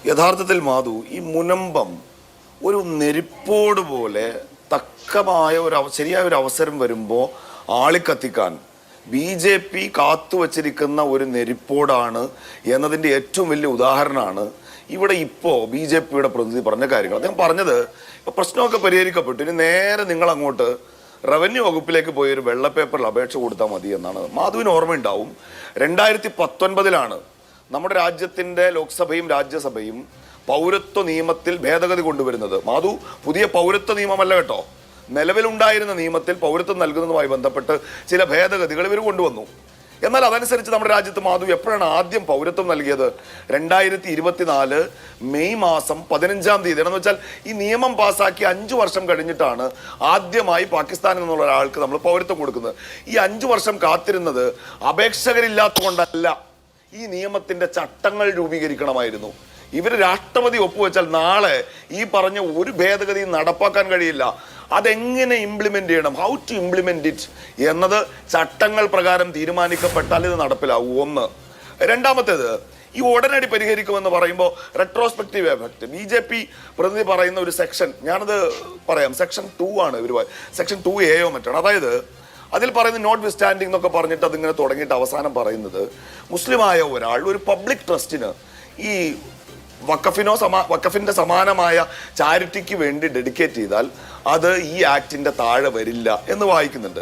യഥാർത്ഥത്തിൽ മാധു, ഈ മുനമ്പം ഒരു നെരിപ്പോട് പോലെ തക്കമായ ശരിയായ ഒരു അവസരം വരുമ്പോൾ ആളിക്കത്തിക്കാൻ BJP കാത്തുവച്ചിരിക്കുന്ന ഒരു നെരിപ്പോടാണ് എന്നതിൻ്റെ ഏറ്റവും വലിയ ഉദാഹരണമാണ് ഇവിടെ ഇപ്പോൾ BJPയുടെ പ്രതിനിധി പറഞ്ഞ കാര്യങ്ങൾ. അദ്ദേഹം പറഞ്ഞത് ഇപ്പോൾ പ്രശ്നമൊക്കെ പരിഹരിക്കപ്പെട്ടു, ഇനി നേരെ നിങ്ങൾ അങ്ങോട്ട് റവന്യൂ വകുപ്പിലേക്ക് പോയി ഒരു വെള്ള പേപ്പറിൽ അപേക്ഷ കൊടുത്താൽ മതി എന്നാണ്. മാധുവിന് ഓർമ്മയുണ്ടാവും, 2019 നമ്മുടെ രാജ്യത്തിൻ്റെ ലോക്സഭയും രാജ്യസഭയും പൗരത്വ നിയമത്തിൽ ഭേദഗതി കൊണ്ടുവരുന്നത്. മാധു, പുതിയ പൗരത്വ നിയമമല്ല കേട്ടോ, നിലവിലുണ്ടായിരുന്ന നിയമത്തിൽ പൗരത്വം നൽകുന്നതുമായി ബന്ധപ്പെട്ട് ചില ഭേദഗതികൾ ഇവർ കൊണ്ടുവന്നു. എന്നാൽ അതനുസരിച്ച് നമ്മുടെ രാജ്യത്ത് മാധു എപ്പോഴാണ് ആദ്യം പൗരത്വം നൽകിയത്? 2024 മെയ് മാസം 15-ാം തീയതി. എന്ന് വെച്ചാൽ ഈ നിയമം പാസ്സാക്കി 5 വർഷം കഴിഞ്ഞിട്ടാണ് ആദ്യമായി പാകിസ്ഥാനിൽ നിന്നുള്ള ഒരാൾക്ക് നമ്മൾ പൗരത്വം കൊടുക്കുന്നത്. ഈ 5 വർഷം കാത്തിരുന്നത് അപേക്ഷകരില്ലാത്തതുകൊണ്ടല്ല, ഈ നിയമത്തിന്റെ ചട്ടങ്ങൾ രൂപീകരിക്കണമായിരുന്നു. ഇവർ രാഷ്ട്രപതി ഒപ്പുവെച്ചാൽ നാളെ ഈ പറഞ്ഞ ഒരു ഭേദഗതിയും നടപ്പാക്കാൻ കഴിയില്ല. അതെങ്ങനെ ഇംപ്ലിമെന്റ് ചെയ്യണം, ഹൗ ടു ഇംപ്ലിമെന്റ് ഇറ്റ് എന്നത് ചട്ടങ്ങൾ പ്രകാരം തീരുമാനിക്കപ്പെട്ടാൽ ഇത് നടപ്പിലാവൂ. ഒന്ന്. രണ്ടാമത്തേത്, ഈ ഉടനടി പരിഹരിക്കുമെന്ന് പറയുമ്പോൾ റെട്രോസ്പെക്റ്റീവ് എഫക്ട്. BJP പ്രതിനിധി പറയുന്ന ഒരു സെക്ഷൻ, ഞാനത് പറയാം, സെക്ഷൻ 2 ആണ് ഇവർ, സെക്ഷൻ 2A മറ്റാണ്. അതായത് അതിൽ പറയുന്നത് നോട്ട് വിസ്റ്റാൻഡിംഗ് എന്നൊക്കെ പറഞ്ഞിട്ട് അതിങ്ങനെ തുടങ്ങിയിട്ട് അവസാനം പറയുന്നത് മുസ്ലിമായ ഒരാൾ ഒരു പബ്ലിക് ട്രസ്റ്റിന് ഈ വഖഫിന്റെ സമാനമായ ചാരിറ്റിക്ക് വേണ്ടി ഡെഡിക്കേറ്റ് ചെയ്താൽ അത് ഈ ആക്ടിന്റെ താഴെ വരില്ല എന്ന് വായിക്കുന്നുണ്ട്.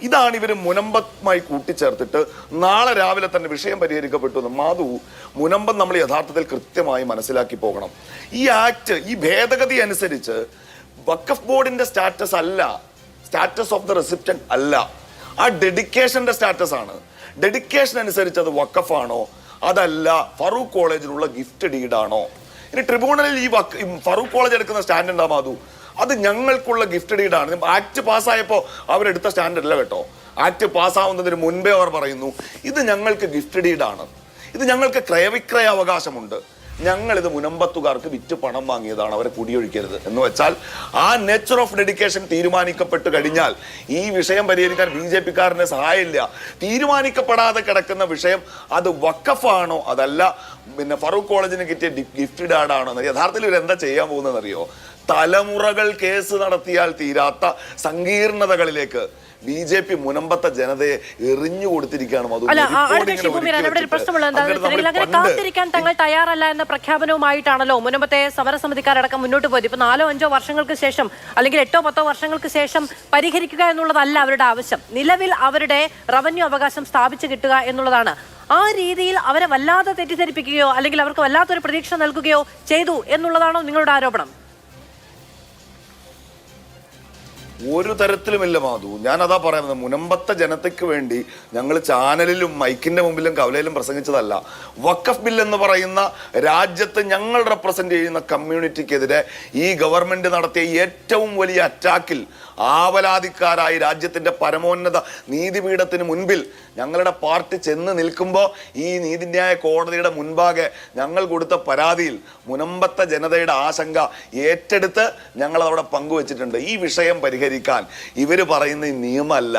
ഇതാണ് ഇവർ മുനമ്പമായി കൂട്ടിച്ചേർത്തിട്ട് നാളെ രാവിലെ തന്നെ വിഷയം പരിഹരിക്കപ്പെട്ടു എന്ന്. മാധു, മുനമ്പം നമ്മൾ യഥാർത്ഥത്തിൽ കൃത്യമായി മനസ്സിലാക്കി പോകണം. ഈ ആക്ട്, ഈ ഭേദഗതി അനുസരിച്ച് വഖഫ് ബോർഡിന്റെ സ്റ്റാറ്റസ് അല്ല, സ്റ്റാറ്റസ് ഓഫ് ദ റെസിപ്റ്റന്റ് അല്ല, ആ ഡെഡിക്കേഷന്റെ സ്റ്റാറ്റസ് ആണ്. ഡെഡിക്കേഷൻ അനുസരിച്ച് അത് വഖഫാണോ അതല്ല ഫറൂഖ് കോളേജിനുള്ള ഗിഫ്റ്റ് ഡീഡാണോ? ഇനി ട്രിബ്യൂണലിൽ ഈ ഫറൂഖ് കോളേജ് എടുക്കുന്ന സ്റ്റാൻഡ് ഉണ്ടാ മാധു, അത് ഞങ്ങൾക്കുള്ള ഗിഫ്റ്റ് ഡീഡാണ്. ആക്ട് പാസ്സായപ്പോൾ അവരെടുത്ത സ്റ്റാൻഡ് അല്ല കേട്ടോ, ആക്ട് പാസ്സാവുന്നതിന് മുൻപേ അവർ പറയുന്നു ഇത് ഞങ്ങൾക്ക് ഗിഫ്റ്റ് ഡീഡാണ്, ഇത് ഞങ്ങൾക്ക് ക്രയവിക്രയ അവകാശമുണ്ട്, ഞങ്ങളിത് മുനമ്പത്തുകാർക്ക് വിറ്റ് പണം വാങ്ങിയതാണ്, അവരെ കുടിയൊഴിക്കരുത് എന്ന് വെച്ചാൽ ആ നേച്ചർ ഓഫ് ഡെഡിക്കേഷൻ തീരുമാനിക്കപ്പെട്ട് കഴിഞ്ഞാൽ ഈ വിഷയം പരിഹരിക്കാൻ BJPക്കാരനെ സഹായമില്ല. തീരുമാനിക്കപ്പെടാതെ കിടക്കുന്ന വിഷയം അത് വഖഫാണോ അതല്ല പിന്നെ ഫറൂഖ് കോളേജിന് കിട്ടിയ ഗിഫ്റ്റ് ഡാഡാണോ, യഥാർത്ഥത്തിൽ ഇവരെന്താ ചെയ്യാൻ പോകുന്നതെന്നറിയോ? തലമുറകൾ കേസ് നടത്തിയാൽ തീരാത്ത സങ്കീർണതകളിലേക്ക് BJP മുനമ്പത്തെ ജനതയെ എറിഞ്ഞു കൊടുത്തിരിക്കുകയാണ്. കാത്തിരിക്കാൻ തങ്ങൾ തയ്യാറല്ല എന്ന പ്രഖ്യാപനവുമായിട്ടാണല്ലോ മുനമ്പത്തെ സമരസമിതിക്കാരടക്കം മുന്നോട്ട് പോയത്. ഇപ്പൊ 4-5 വർഷങ്ങൾക്ക് ശേഷം അല്ലെങ്കിൽ 8-10 വർഷങ്ങൾക്ക് ശേഷം പരിഹരിക്കുക എന്നുള്ളതല്ല അവരുടെ ആവശ്യം. നിലവിൽ അവരുടെ റവന്യൂ അവകാശം സ്ഥാപിച്ചു കിട്ടുക എന്നുള്ളതാണ്. ആ രീതിയിൽ അവരെ വല്ലാതെ തെറ്റിദ്ധരിപ്പിക്കുകയോ അല്ലെങ്കിൽ അവർക്ക് വല്ലാത്തൊരു പ്രതീക്ഷ നൽകുകയോ ചെയ്തു എന്നുള്ളതാണോ നിങ്ങളുടെ ആരോപണം? ഒരു തരത്തിലുമില്ല മാധു, ഞാനതാ പറയുന്നത്. മുനമ്പത്തെ ജനതയ്ക്ക് വേണ്ടി ഞങ്ങൾ ചാനലിലും മൈക്കിന്റെ മുമ്പിലും കവലയിലും പ്രസംഗിച്ചതല്ല. വഖഫ് ബിൽ എന്ന് പറയുന്ന രാജ്യത്ത് ഞങ്ങൾ റെപ്രസെന്റ് ചെയ്യുന്ന കമ്മ്യൂണിറ്റിക്കെതിരെ ഈ ഗവൺമെന്റ് നടത്തിയ ഏറ്റവും വലിയ അറ്റാക്കിൽ ആവലാതിക്കാരായി രാജ്യത്തിന്റെ പരമോന്നത നീതിപീഠത്തിന് മുൻപിൽ ഞങ്ങളുടെ പാർട്ടി ചെന്ന് നിൽക്കുമ്പോൾ ഈ നീതിന്യായ കോടതിയുടെ മുൻപാകെ ഞങ്ങൾ കൊടുത്ത പരാതിയിൽ മുനമ്പത്തെ ജനതയുടെ ആശങ്ക ഏറ്റെടുത്ത് ഞങ്ങൾ അവിടെ പങ്കുവച്ചിട്ടുണ്ട്. ഈ വിഷയം പരിഹരിക്കാൻ ഇവർ പറയുന്ന നിയമമല്ല,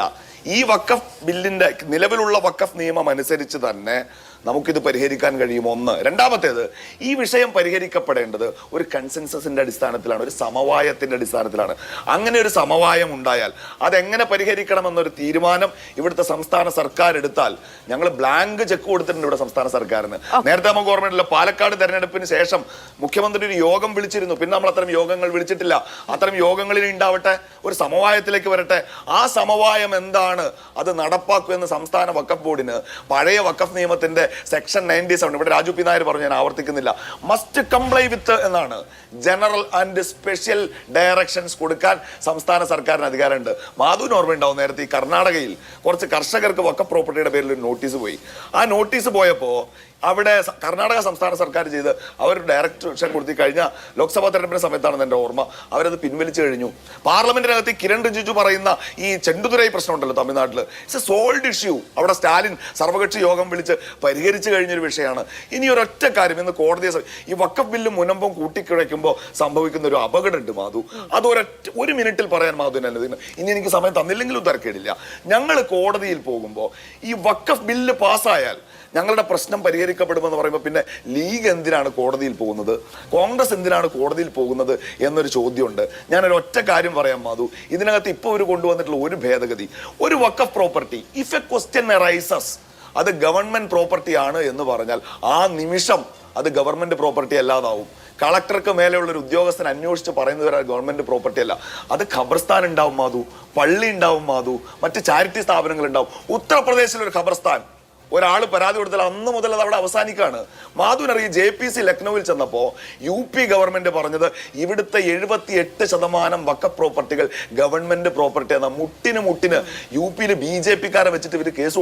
ഈ വഖഫ് ബില്ലിന്റെ നിലവിലുള്ള വഖഫ് നിയമം അനുസരിച്ച് തന്നെ നമുക്കിത് പരിഹരിക്കാൻ കഴിയും. ഒന്ന്. രണ്ടാമത്തേത്, ഈ വിഷയം പരിഹരിക്കപ്പെടേണ്ടത് ഒരു കൺസെൻസസിന്റെ അടിസ്ഥാനത്തിലാണ്, ഒരു സമവായത്തിന്റെ അടിസ്ഥാനത്തിലാണ്. അങ്ങനെ ഒരു സമവായം ഉണ്ടായാൽ അതെങ്ങനെ പരിഹരിക്കണമെന്നൊരു തീരുമാനം ഇവിടുത്തെ സംസ്ഥാന സർക്കാർ എടുത്താൽ, ഞങ്ങൾ ബ്ലാങ്ക് ചെക്ക് കൊടുത്തിട്ടുണ്ട് ഇവിടെ സംസ്ഥാന സർക്കാരിന്. നേരത്തെ നമുക്ക് ഓർമ്മയില്ല, പാലക്കാട് തെരഞ്ഞെടുപ്പിന് ശേഷം മുഖ്യമന്ത്രി ഒരു യോഗം വിളിച്ചിരുന്നു, പിന്നെ നമ്മൾ അത്തരം യോഗങ്ങൾ വിളിച്ചിട്ടില്ല. അത്തരം യോഗങ്ങളിൽ ഉണ്ടാവട്ടെ, ഒരു സമവായത്തിലേക്ക് വരട്ടെ. ആ സമവായം എന്താണ്, അത് നടപ്പാക്കുമെന്ന് സംസ്ഥാന വഖഫ് ബോർഡിന് പഴയ വഖഫ് നിയമത്തിന്റെ സെക്ഷൻ 97, ഇവിടെ രാജു പി നായർ പറഞ്ഞു, ഞാൻ ആവർത്തിക്കുന്നില്ല, മസ്റ്റ് കംപ്ലൈ വിത്ത് എന്നാണ്. ജനറൽ ആൻഡ് സ്പെഷ്യൽ ഡയറക്ഷൻസ് കൊടുക്കാൻ സംസ്ഥാന സർക്കാരിന് അധികാരമുണ്ട്. മാധുവിന് ഓർമ്മയുണ്ടാവും, നേരത്തെ ഈ കർണാടകയിൽ കുറച്ച് കർഷകർക്ക് വഖഫ് പ്രോപ്പർട്ടിയുടെ പേരിൽ ഒരു നോട്ടീസ് പോയി. ആ നോട്ടീസ് പോയപ്പോൾ അവിടെ കർണാടക സംസ്ഥാന സർക്കാർ ചെയ്ത് അവർ ഡയറക്ഷൻ കൊടുത്തി കഴിഞ്ഞ ലോക്സഭാ തെരഞ്ഞെടുപ്പിന്റെ സമയത്താണെന്ന് എൻ്റെ ഓർമ്മ, അവരത് പിൻവലിച്ചു കഴിഞ്ഞു. പാർലമെന്റിനകത്ത് കിരൺ റിജിജു പറയുന്ന ഈ ചെണ്ടുതുരൈ പ്രശ്നം ഉണ്ടല്ലോ തമിഴ്നാട്ടിൽ, ഇറ്റ്സ് എ സോൾഡ് ഇഷ്യൂ. അവിടെ സ്റ്റാലിൻ സർവകക്ഷി യോഗം വിളിച്ച് പരിഹരിച്ചു കഴിഞ്ഞൊരു വിഷയമാണ്. ഇനി ഒരൊറ്റ കാര്യം, ഇന്ന് കോടതിയെ ഈ വഖഫ് ബില്ലും മുനമ്പും കൂട്ടിക്കിഴയ്ക്കുമ്പോൾ സംഭവിക്കുന്ന ഒരു അപകടമുണ്ട് മാധു, അത് ഒരു മിനിറ്റിൽ പറയാൻ മാധുവിന് അല്ലതിന് ഇനി എനിക്ക് സമയം തന്നില്ലെങ്കിലും തിരക്കേടില്ല. ഞങ്ങൾ കോടതിയിൽ പോകുമ്പോൾ ഈ വഖഫ് ബില്ല് പാസ്സായാൽ ഞങ്ങളുടെ പ്രശ്നം പരിഹരിക്കും പരിഹരിക്കപ്പെടുമെന്ന് പറയുമ്പോൾ പിന്നെ ലീഗ് എന്തിനാണ് കോടതിയിൽ പോകുന്നത്, കോൺഗ്രസ് എന്തിനാണ് കോടതിയിൽ പോകുന്നത് എന്നൊരു ചോദ്യമുണ്ട്. ഞാനൊരു ഒറ്റ കാര്യം പറയാം മാധു, ഇതിനകത്ത് ഇപ്പോൾ ഒരു കൊണ്ടുവന്നിട്ടുള്ള ഒരു ഭേദഗതി, ഒരു വഖഫ് property if a question arises അത് ഗവൺമെന്റ് പ്രോപ്പർട്ടി ആണ് എന്ന് പറഞ്ഞാൽ ആ നിമിഷം അത് ഗവൺമെന്റ് പ്രോപ്പർട്ടി അല്ലാതാവും. കളക്ടർക്ക് മേലെയുള്ള ഒരു ഉദ്യോഗസ്ഥൻ അന്വേഷിച്ച് പറയുന്നവരെ ഗവൺമെന്റ് പ്രോപ്പർട്ടി അല്ല, അത് ഖബർസ്ഥാൻ ഉണ്ടാവും മാധു, പള്ളി ഉണ്ടാവും മാധു, മറ്റ് ചാരിറ്റി സ്ഥാപനങ്ങൾ ഉണ്ടാവും. ഉത്തർപ്രദേശിലൊരു ഖബർസ്ഥാൻ ഒരാൾ പരാതി കൊടുത്താൽ അന്ന് മുതൽ അത് അവിടെ അവസാനിക്കാണ്. മാധുവിനറിയ JPC ലക്നൌവിൽ ചെന്നപ്പോൾ UP ഗവൺമെന്റ് പറഞ്ഞത് ഇവിടുത്തെ 78% വഖഫ് പ്രോപ്പർട്ടികൾ ഗവൺമെന്റ് പ്രോപ്പർട്ടി എന്ന മുട്ടിന് UP-യിൽ BJP-ക്കാരെ വെച്ചിട്ട് ഇവർ കേസ്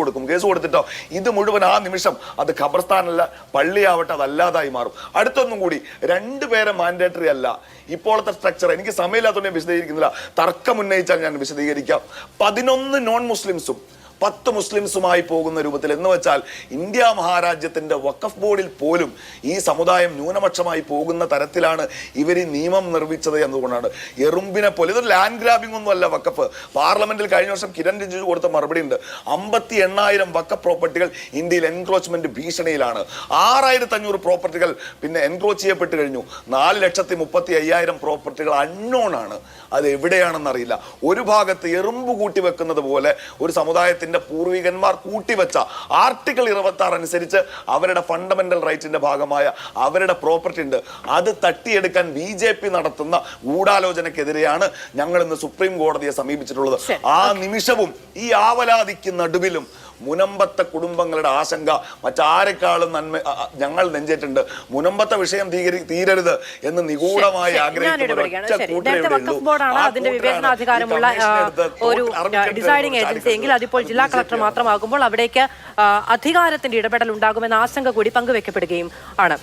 കൊടുത്തിട്ടോ ഇത് മുഴുവൻ ആ നിമിഷം അത് ഖബർസ്ഥാനല്ല പള്ളിയാവട്ടെ അതല്ലാതായി മാറും. അടുത്തൊന്നും കൂടി, 2 പേരെ മാൻഡേറ്ററി അല്ല ഇപ്പോഴത്തെ സ്ട്രക്ചർ. എനിക്ക് സമയമില്ലാത്തതുകൊണ്ട് ഞാൻ വിശദീകരിക്കുന്നില്ല, തർക്കം ഉന്നയിച്ചാൽ ഞാൻ വിശദീകരിക്കാം. 11 നോൺ മുസ്ലിംസും 10 മുസ്ലിംസുമായി പോകുന്ന രൂപത്തിൽ, എന്ന് വെച്ചാൽ ഇന്ത്യ മഹാരാജ്യത്തിന്റെ വഖഫ് ബോർഡിൽ പോലും ഈ സമുദായം ന്യൂനപക്ഷമായി പോകുന്ന തരത്തിലാണ് ഇവർ ഈ നിയമം നിർമ്മിച്ചത് എന്നതുകൊണ്ടാണ്. എറുമ്പിനെ പോലെ ഇതൊരു ലാൻഡ് ഗ്രാബിംഗ് ഒന്നും അല്ല വഖഫ്. പാർലമെന്റിൽ കഴിഞ്ഞ വർഷം കിരൺ റിജിജു കൊടുത്ത മറുപടി ഉണ്ട്, 58,000 വഖഫ് പ്രോപ്പർട്ടികൾ ഇന്ത്യയിൽ എൻക്രോച്ച്മെന്റ് ഭീഷണിയിലാണ്. 6,500 പ്രോപ്പർട്ടികൾ പിന്നെ എൻക്രോച്ച് ചെയ്യപ്പെട്ട് കഴിഞ്ഞു. 4,35,000 പ്രോപ്പർട്ടികൾ അൺനോൺ ആണ്, അത് എവിടെയാണെന്ന് അറിയില്ല. ഒരു ഭാഗത്ത് എറുമ്പ് കൂട്ടി വെക്കുന്നത് പോലെ ഒരു സമുദായത്തിന്റെ പൂർവികന്മാർ കൂട്ടിവെച്ച ആർട്ടിക്കിൾ 26 അനുസരിച്ച് അവരുടെ ഫണ്ടമെന്റൽ റൈറ്റിന്റെ ഭാഗമായ അവരുടെ പ്രോപ്പർട്ടി ഉണ്ട്. അത് തട്ടിയെടുക്കാൻ BJP നടത്തുന്ന ഗൂഢാലോചനക്കെതിരെയാണ് ഞങ്ങൾ ഇന്ന് സുപ്രീം കോടതിയെ സമീപിച്ചിട്ടുള്ളത്. ആ നിമിഷവും ഈ ആവലാതിക്ക് നടുവിലും മുനമ്പത്തെ കുടുംബങ്ങളുടെ ആശങ്ക മറ്റാരെക്കാളും നന്മ ഞങ്ങൾ നെഞ്ചേറ്റുണ്ട്. മുനമ്പത്തെ വിഷയം തീരരുത് എന്ന് നിഗൂഢമായി അതിന്റെ വിവേചനാധികാരമുള്ള ഒരു ഡിസൈഡിംഗ് ഏജൻസി എങ്കിൽ അതിപ്പോൾ ജില്ലാ കളക്ടർ മാത്രമാകുമ്പോൾ അവിടേക്ക് അധികാരത്തിന്റെ ഇടപെടൽ ഉണ്ടാകുമെന്ന ആശങ്ക കൂടി പങ്കുവെക്കപ്പെടുകയും ആണ്.